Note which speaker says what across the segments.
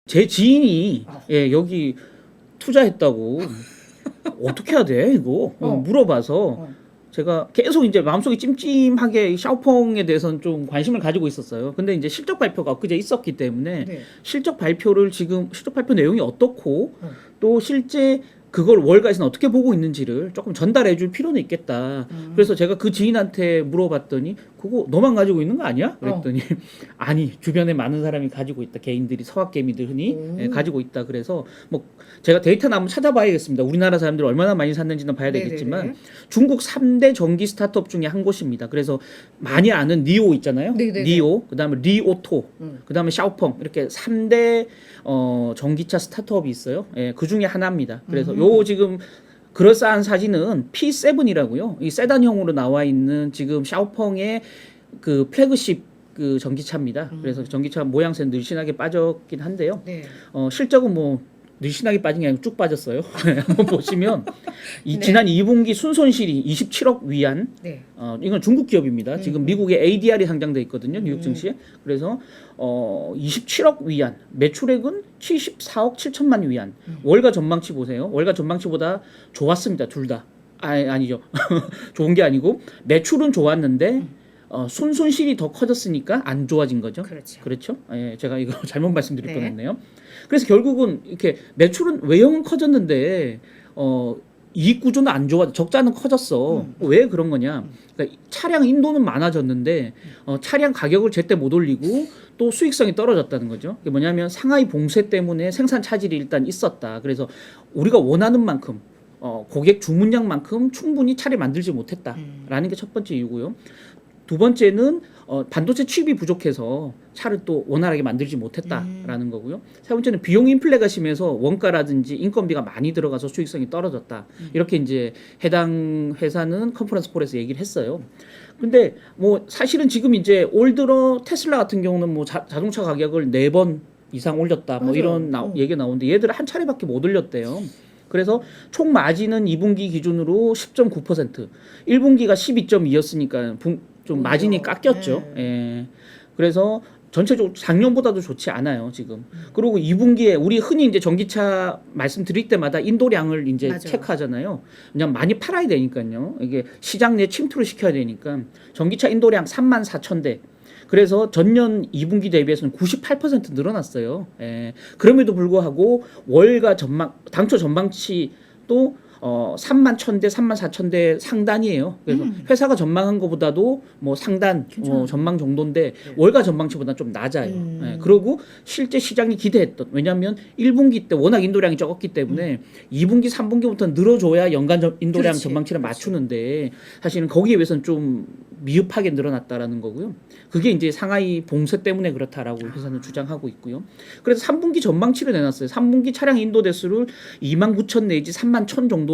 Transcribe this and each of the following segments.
Speaker 1: 제 지인이 예, 여기 투자했다고 어떻게 해야 돼 이거 물어봐서 제가 계속 이제 마음속에 찜찜하게 샤오펑에 대해서는 좀 관심을 가지고 있었어요. 근데 이제 실적 발표가 엊그제 있었기 때문에
Speaker 2: 네.
Speaker 1: 실적 발표를 지금 실적 발표 내용이 어떻고 또 실제 그걸 월가에서는 어떻게 보고 있는지를 조금 전달해 줄 필요는 있겠다. 그래서 제가 그 지인한테 물어봤더니 그거 너만 가지고 있는 거 아니야? 그랬더니 아니 주변에 많은 사람이 가지고 있다. 개인들이 서학개미들 흔히 가지고 있다. 그래서 뭐 제가 데이터나 한번 찾아봐야겠습니다. 우리나라 사람들이 얼마나 많이 샀는지는 봐야 되겠지만
Speaker 2: 네네네.
Speaker 1: 중국 3대 전기 스타트업 중에 한 곳입니다. 그래서 많이 아는 니오 있잖아요.
Speaker 2: 네네네.
Speaker 1: 니오, 그다음에 리오토, 그다음에 샤오펑 이렇게 3대 전기차 스타트업이 있어요. 예, 그 중에 하나입니다. 그래서 요 지금 그럴싸한 사진은 P7이라고요. 이 세단형으로 나와 있는 지금 샤오펑의 그 플래그십 그 전기차입니다. 그래서 전기차 모양새는 늘씬하게 빠졌긴 한데요.
Speaker 2: 네.
Speaker 1: 실적은 뭐 늘씬하게 빠진 게 아니고 쭉 빠졌어요. 한번 보시면 지난 2분기 순손실이 27억 위안.
Speaker 2: 네.
Speaker 1: 이건 중국 기업입니다. 지금 미국에 ADR이 상장돼 있거든요. 뉴욕 증시에. 그래서 27억 위안. 매출액은 74억 7천만 위안. 월가 전망치 보세요. 월가 전망치보다 좋았습니다. 둘 다. 아니죠. 좋은 게 아니고 매출은 좋았는데 순손실이 더 커졌으니까 안 좋아진 거죠.
Speaker 2: 그렇죠.
Speaker 1: 예, 제가 이거 잘못 말씀드릴
Speaker 2: 네.
Speaker 1: 뻔했네요. 그래서 결국은 이렇게 매출은 외형은 커졌는데 이익 구조는 안 좋아, 적자는 커졌어. 왜 그런 거냐? 그러니까 차량 인도는 많아졌는데 차량 가격을 제때 못 올리고 또 수익성이 떨어졌다는 거죠. 그게 뭐냐면 상하이 봉쇄 때문에 생산 차질이 일단 있었다. 그래서 우리가 원하는 만큼 고객 주문량만큼 충분히 차를 만들지 못했다라는 게 첫 번째 이유고요. 두 번째는 반도체 칩이 부족해서 차를 또 원활하게 만들지 못했다라는 거고요. 세 번째는 비용 인플레가 심해서 원가라든지 인건비가 많이 들어가서 수익성이 떨어졌다. 이렇게 이제 해당 회사는 컨퍼런스 콜에서 얘기를 했어요. 근데 뭐 사실은 지금 이제 올 들어 테슬라 같은 경우는 뭐 자동차 가격을 4번 이상 올렸다. 뭐
Speaker 2: 맞아요.
Speaker 1: 이런 얘기가 나오는데 얘들은 한 차례밖에 못 올렸대요. 그래서 총 마진은 2분기 기준으로 10.9%, 1분기가 12.2였으니까 좀 마진이 깎였죠. 예. 그래서 전체적으로 작년보다도 좋지 않아요, 지금. 그리고 2분기에 우리 흔히 이제 전기차 말씀드릴 때마다 인도량을 이제
Speaker 2: 맞아요.
Speaker 1: 체크하잖아요. 그냥 많이 팔아야 되니까요. 이게 시장 내 침투를 시켜야 되니까 전기차 인도량 34,000대. 그래서 전년 2분기 대비해서는 98% 늘어났어요. 예. 그럼에도 불구하고 월가 당초 전망치 또 3만 1,000대, 3만 4,000대 상단이에요. 그래서 회사가 전망한 것보다도 뭐 상단 전망 정도인데 월가 전망치보다 좀 낮아요. 예, 그리고 실제 시장이 기대했던, 왜냐하면 1분기 때 워낙 인도량이 적었기 때문에 2분기, 3분기부터 늘어줘야 연간 인도량
Speaker 2: 그렇지.
Speaker 1: 전망치를 맞추는데 사실은 거기에 비해서는 좀 미흡하게 늘어났다라는 거고요. 그게 이제 상하이 봉쇄 때문에 그렇다라고 회사는 주장하고 있고요. 그래서 3분기 전망치를 내놨어요. 3분기 차량 인도 대수를 2만 9천 내지 3만 1천 정도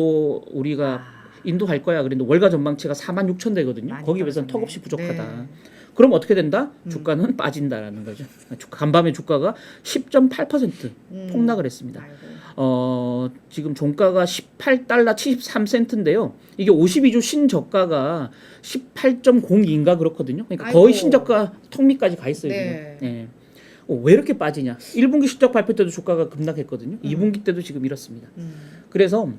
Speaker 1: 우리가 인도할 거야. 그런데 월가 전망치가 4만 6천 대거든요. 거기에 비해서는 턱없이 부족하다.
Speaker 2: 네.
Speaker 1: 그럼 어떻게 된다? 주가는 빠진다라는 거죠. 간밤에 주가가 10.8% 폭락을 했습니다. 지금 종가가 18달러 73센트인데요. 이게 52주 신저가가 18.02인가 그렇거든요. 그러니까 거의 신저가 턱밑까지 가 있어요.
Speaker 2: 네.
Speaker 1: 지금. 예. 왜 이렇게 빠지냐? 1분기 실적 발표 때도 주가가 급락했거든요. 2분기 때도 지금 이렇습니다. 그래서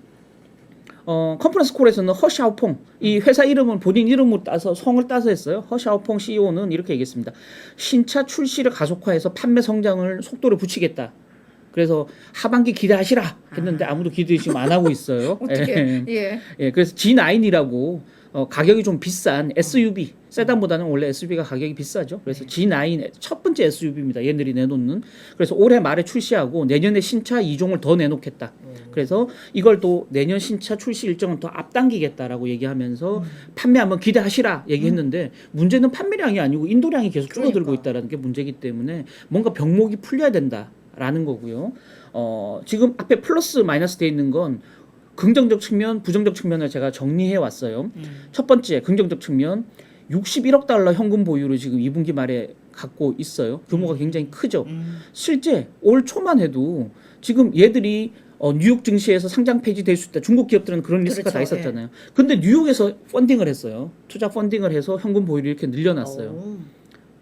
Speaker 1: 컨퍼런스 콜에서는 허샤오펑, 이 회사 이름은 본인 이름으로 따서 성을 따서 했어요. 허샤오펑 CEO는 이렇게 얘기했습니다. 신차 출시를 가속화해서 판매 성장을 속도를 붙이겠다. 그래서 하반기 기대하시라 했는데 아무도 기대 지금 안 하고 있어요.
Speaker 2: 어떻게?
Speaker 1: 예, 그래서 G9이라고 가격이 좀 비싼 SUV, 세단보다는 원래 SUV가 가격이 비싸죠. 그래서 G9 첫 번째 SUV입니다. 얘네들이 내놓는. 그래서 올해 말에 출시하고 내년에 신차 2종을 더 내놓겠다. 그래서 이걸 또 내년 신차 출시 일정을 더 앞당기겠다라고 얘기하면서 판매 한번 기대하시라 얘기했는데 문제는 판매량이 아니고 인도량이 계속 줄어들고 있다는 게 문제이기 때문에 뭔가 병목이 풀려야 된다라는 거고요. 지금 앞에 플러스 마이너스 돼 있는 건 긍정적 측면, 부정적 측면을 제가 정리해 왔어요. 첫 번째 긍정적 측면, 61억 달러 현금 보유를 지금 2분기 말에 갖고 있어요. 규모가 굉장히 크죠. 실제 올 초만 해도 지금 얘들이 뉴욕 증시에서 상장 폐지될 수 있다. 중국 기업들은 그런 리스크가 다 있었잖아요. 근데 뉴욕에서 펀딩을 했어요. 투자 펀딩을 해서 현금 보유를 이렇게 늘려놨어요.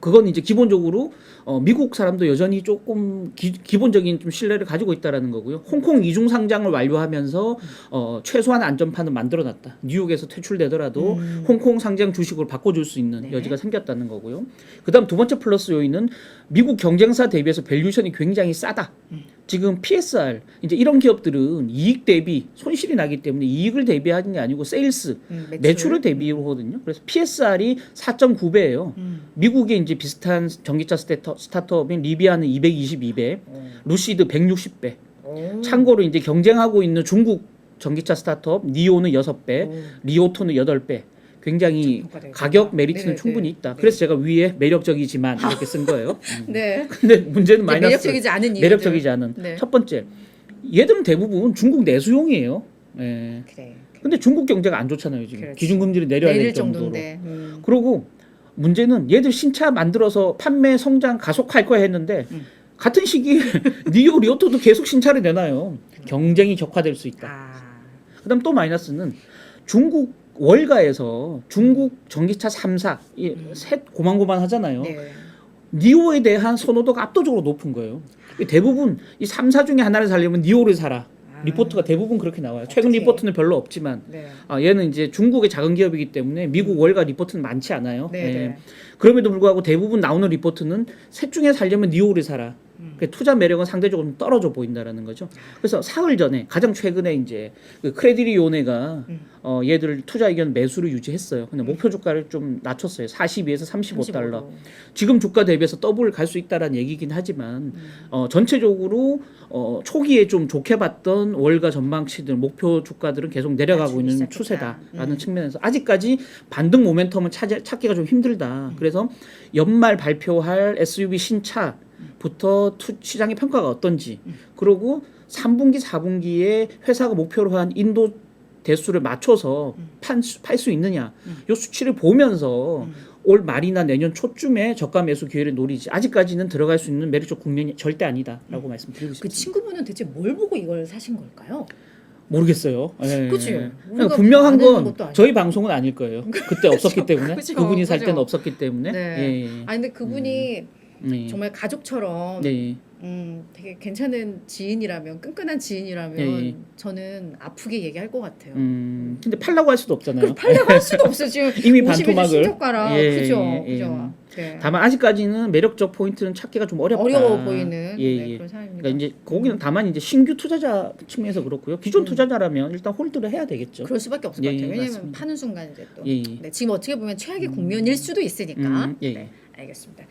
Speaker 1: 그건 이제 기본적으로 미국 사람도 여전히 조금 기본적인 좀 신뢰를 가지고 있다라는 거고요. 홍콩 이중 상장을 완료하면서 최소한 안전판을 만들어놨다. 뉴욕에서 퇴출되더라도 홍콩 상장 주식으로 바꿔줄 수 있는
Speaker 2: 네.
Speaker 1: 여지가 생겼다는 거고요. 그다음 두 번째 플러스 요인은 미국 경쟁사 대비해서 밸류션이 굉장히 싸다. 지금 PSR 이제 이런 기업들은 이익 대비 손실이 나기 때문에 이익을 대비하는 게 아니고 세일스 매출을 대비하거든요. 그래서 PSR이 4.9배예요. 미국의 이제 비슷한 전기차 스타트업인 리비아는 222배, 루시드 160배. 참고로 이제 경쟁하고 있는 중국 전기차 스타트업 니오는 6배, 리오토는 8배. 굉장히 가격 메리트는
Speaker 2: 네네.
Speaker 1: 충분히 있다.
Speaker 2: 네.
Speaker 1: 그래서 제가 위에 매력적이지만 이렇게 쓴 거예요.
Speaker 2: 네.
Speaker 1: 근데 문제는 마이너스.
Speaker 2: 매력적이지 않은 이유들.
Speaker 1: 매력적이지 않은.
Speaker 2: 네.
Speaker 1: 첫 번째, 얘들은 대부분 중국 내수용이에요. 예.
Speaker 2: 그래.
Speaker 1: 근데 중국 경제가 안 좋잖아요 지금.
Speaker 2: 그렇지.
Speaker 1: 기준금리를 내려야 될
Speaker 2: 내릴
Speaker 1: 정도로.
Speaker 2: 정도인데.
Speaker 1: 그리고 문제는 얘들 신차 만들어서 판매 성장 가속할 거야 했는데 같은 시기에 니오 리오토도 계속 신차를 내놔요. 경쟁이 격화될 수 있다.
Speaker 2: 아.
Speaker 1: 그다음 또 마이너스는 중국 월가에서 중국 전기차 3사 셋 고만고만 하잖아요.
Speaker 2: 네.
Speaker 1: 니오에 대한 선호도가 압도적으로 높은 거예요. 대부분 이 3사 중에 하나를 사려면 니오를 사라. 리포트가 대부분 그렇게 나와요. 최근
Speaker 2: 어떡해.
Speaker 1: 리포트는 별로 없지만
Speaker 2: 네.
Speaker 1: 얘는 이제 중국의 작은 기업이기 때문에 미국 월가 리포트는 많지 않아요.
Speaker 2: 네.
Speaker 1: 예.
Speaker 2: 네.
Speaker 1: 그럼에도 불구하고 대부분 나오는 리포트는 셋 중에 살려면 니오를 사라. 그러니까 투자 매력은 상대적으로 좀 떨어져 보인다라는 거죠. 그래서 사흘 전에 가장 최근에 이제 그 크레디리온네가 얘들 투자 의견 매수를 유지했어요. 근데 목표 주가를 좀 낮췄어요. 42에서 35달러. 지금 주가 대비해서 더블 갈 수 있다라는 얘기긴 하지만 전체적으로 초기에 좀 좋게 봤던 월가 전망치들 목표 주가들은 계속 내려가고 있는
Speaker 2: 시작했다.
Speaker 1: 추세다라는 측면에서 아직까지 반등 모멘텀을 찾기가 좀 힘들다. 그래서 연말 발표할 SUV 신차부터 시장의 평가가 어떤지 그리고 3분기, 4분기에 회사가 목표로 한 인도 대수를 맞춰서 팔 수 있느냐 이 수치를 보면서 올 말이나 내년 초쯤에 저가 매수 기회를 노리지 아직까지는 들어갈 수 있는 매력적 국면이 절대 아니다라고 말씀드리고
Speaker 2: 그
Speaker 1: 싶습니다.
Speaker 2: 친구분은 대체 뭘 보고 이걸 사신 걸까요?
Speaker 1: 모르겠어요. 예.
Speaker 2: 그치?
Speaker 1: 그러니까
Speaker 2: 우리가
Speaker 1: 분명한
Speaker 2: 아는
Speaker 1: 건
Speaker 2: 것도 아니고.
Speaker 1: 저희 방송은 아닐 거예요. 그때 없었기 때문에
Speaker 2: 그죠,
Speaker 1: 그분이 살
Speaker 2: 그죠.
Speaker 1: 때는 없었기 때문에.
Speaker 2: 네.
Speaker 1: 예, 예.
Speaker 2: 아니 근데 그분이
Speaker 1: 예.
Speaker 2: 정말 가족처럼
Speaker 1: 네.
Speaker 2: 되게 괜찮은 지인이라면 끈끈한 지인이라면
Speaker 1: 예.
Speaker 2: 저는 아프게 얘기할 것 같아요.
Speaker 1: 근데 팔라고 할 수도 없잖아요.
Speaker 2: 그걸 팔려고 할 수도 없어 지금
Speaker 1: 이미
Speaker 2: 52주
Speaker 1: 반토막을.
Speaker 2: 신저가라
Speaker 1: 예,
Speaker 2: 그죠
Speaker 1: 예, 예.
Speaker 2: 그죠. 네.
Speaker 1: 다만 아직까지는 매력적 포인트는 찾기가 좀 어렵다.
Speaker 2: 어려워 보이는
Speaker 1: 예,
Speaker 2: 네,
Speaker 1: 예.
Speaker 2: 그런 사람입니다.
Speaker 1: 그러니까 이제 거기는 다만 이제 신규 투자자 측면에서 그렇고요. 기존 투자자라면 일단 홀드를 해야 되겠죠.
Speaker 2: 그럴 수밖에 없을
Speaker 1: 예,
Speaker 2: 것 같아요.
Speaker 1: 예,
Speaker 2: 왜냐면
Speaker 1: 맞습니다.
Speaker 2: 파는 순간 이제 또
Speaker 1: 예, 예.
Speaker 2: 네, 지금 어떻게 보면 최악의 국면일 수도 있으니까.
Speaker 1: 예, 예.
Speaker 2: 네, 알겠습니다.